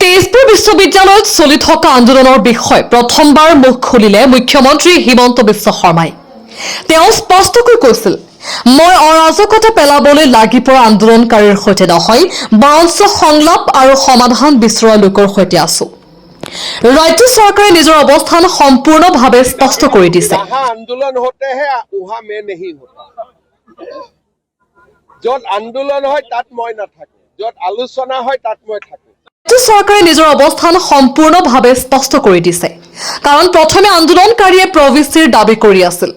তেজপুৰ বিশ্ববিদ্যালয়ত চলি থকা আন্দোলনৰ বিষয়ে প্ৰথমবাৰ মুখ খুলিলে মুখ্যমন্ত্ৰী হিমন্ত বিশ্ব শৰ্মাই। তেওঁ স্পষ্টকৈ কৈছিল, মই অৰাজকতা পেলাবলৈ লাগি পৰা আন্দোলনকাৰীৰ সৈতে নহয়, বৰঞ্চ সংলাপ আৰু সমাধান বিচৰা লোকৰ সৈতে আছো। ৰাজ্য চৰকাৰে নিজৰ অৱস্থান সম্পূৰ্ণভাৱে স্পষ্ট কৰি দিছে। আন্দোলন হতে হে উহা মে নেহি হতা। যত আন্দোলন হয় তাত মই নাথাকো, যত আলোচনা হয় তাত মই থাকো। ৰাজ্য চৰকাৰে নিজৰ অৱস্থান সম্পূৰ্ণভাৱে স্পষ্ট কৰি দিছে, কাৰণ প্ৰথমে আন্দোলনকাৰীয়ে প্ৰবিষ্টিৰ দাবী কৰি আছিল।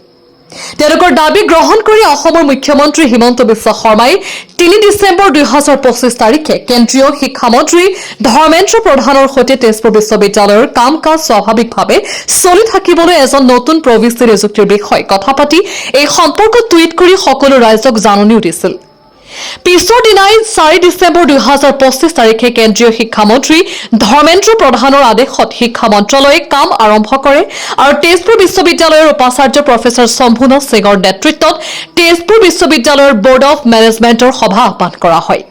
তেওঁলোকৰ দাবী গ্ৰহণ কৰি অসমৰ মুখ্যমন্ত্ৰী হিমন্ত বিশ্ব শৰ্মাই ৩ ডিচেম্বৰ ২০২৫ তাৰিখে কেন্দ্ৰীয় শিক্ষামন্ত্ৰী ধৰ্মেন্দ্ৰ প্ৰধানৰ সৈতে তেজপুৰ বিশ্ববিদ্যালয়ৰ কাম কাজ স্বাভাৱিকভাৱে চলি থাকিবলৈ এজন নতুন প্ৰবিষ্টি নিযুক্তিৰ বিষয়ে কথা পাতি এই সম্পৰ্কত টুইট কৰি সকলো ৰাইজক জাননীও দিছিল। পিছৰ দিনাই ৪ ডিচেম্বৰ ২০২৫ তাৰিখে কেন্দ্ৰীয় শিক্ষামন্ত্ৰী ধৰ্মেন্দ্ৰ প্ৰধানৰ আদেশত শিক্ষা মন্ত্ৰালয়ে কাম আৰম্ভ কৰে আৰু তেজপুৰ বিশ্ববিদ্যালয়ৰ উপাচাৰ্য প্ৰফেচৰ শম্ভুনাথ সিঙৰ নেতৃত্বত তেজপুৰ বিশ্ববিদ্যালয়ৰ বৰ্ড অৱ মেনেজমেণ্টৰ সভা আহ্বান কৰা হয়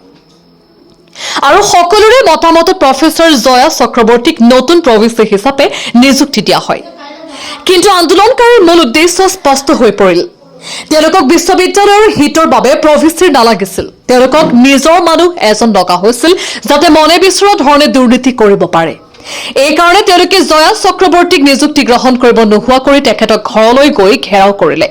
আৰু সকলোৰে মতামতত প্ৰফেচৰ জয়া চক্ৰৱৰ্তীক নতুন প্ৰবিষ্টি হিচাপে নিযুক্তি দিয়া হয়। কিন্তু আন্দোলনকাৰীৰ মূল উদ্দেশ্য স্পষ্ট হৈ পৰিল। তেওঁলোকক বিশ্ববিদ্যালয়ৰ হিতৰ বাবে প্ৰবিষ্টিৰ নালাগিছিল, তেওঁলোকক নিজৰ মানুহ এজন লগা হৈছিল যাতে মনে বিচৰা ধৰণে দুৰ্নীতি কৰিব পাৰে। এইকাৰণে তেওঁলোকে জয়া চক্ৰৱৰ্তীক নিযুক্তি গ্ৰহণ কৰিব নোহোৱা কৰি তেখেতক ঘৰলৈ গৈ ঘেৰাও কৰিলে।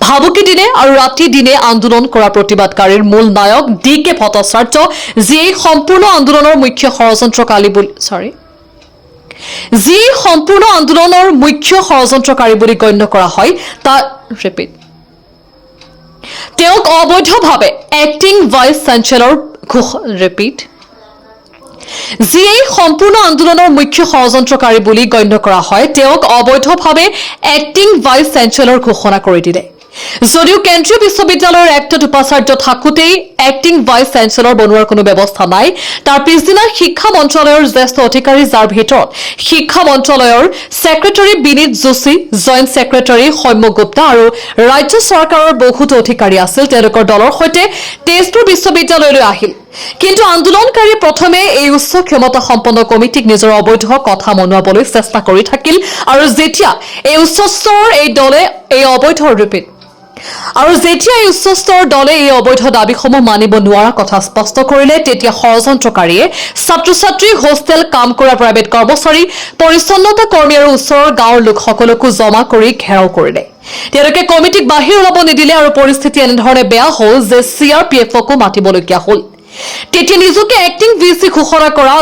ভাবুকি দিনে আৰু ৰাতি দিনে আন্দোলন কৰা প্ৰতিবাদকাৰীৰ মূল নায়ক DK ভট্টাচাৰ্য, যিয়ে সম্পূৰ্ণ আন্দোলনৰ মুখ্য ষড়যন্ত্ৰকাৰী বুলি গণ্য কৰা হয়, তেওঁক অবৈধভাৱে এক্টিং ভাইচ চেঞ্চেলৰ যিয়ে সম্পূৰ্ণ আন্দোলনৰ মুখ্য ষড়যন্ত্ৰকাৰী বুলি গণ্য কৰা হয়, তেওঁক অবৈধভাৱে এক্টিং ভাইচ চেঞ্চেলৰ ঘোষণা কৰি দিলে। যদিও কেন্দ্ৰীয় বিশ্ববিদ্যালয়ৰ এক্টত উপাচাৰ্য থাকোঁতেই এক্টিং ভাইচ চেঞ্চেলৰ বনোৱাৰ কোনো ব্যৱস্থা নাই, তাৰ পিছদিনা শিক্ষা মন্ত্ৰালয়ৰ জ্যেষ্ঠ অধিকাৰী, যাৰ ভিতৰত শিক্ষা মন্ত্ৰালয়ৰ ছেক্ৰেটাৰী বিনীত যোশী, জইণ্ট ছেক্ৰেটাৰী সৌম্য গুপ্তা আৰু ৰাজ্য চৰকাৰৰ বহুতো অধিকাৰী আছিল, তেওঁলোকৰ দলৰ সৈতে তেজপুৰ বিশ্ববিদ্যালয়লৈ আহিল। কিন্তু আন্দোলনকাৰীয়ে প্ৰথমে এই উচ্চ ক্ষমতা সম্পন্ন কমিটিক নিজৰ অবৈধ কথা মনোৱাবলৈ চেষ্টা কৰি থাকিল আৰু যেতিয়া এই উচ্চস্তৰৰ দলে এই অবৈধ দাবীসমূহ মানিব নোৱাৰা কথা স্পষ্ট কৰিলে, তেতিয়া ষড়যন্ত্ৰকাৰীয়ে ছাত্ৰ-ছাত্ৰী, হোষ্টেল, কাম কৰা প্ৰাইভেট কৰ্মচাৰী, পৰিচ্ছন্নতা কৰ্মী আৰু ওচৰৰ গাঁৱৰ লোকসকলকো জমা কৰি ঘেৰাও কৰিলে। তেওঁলোকে কমিটিক বাহিৰ ওলাব নিদিলে আৰু পৰিস্থিতি এনেধৰণে বেয়া হ'ল যে CRPFকো মাতিবলগীয়া হ'ল। তেতিয়া নিজকে এক্টিং VC ঘোষণা কৰা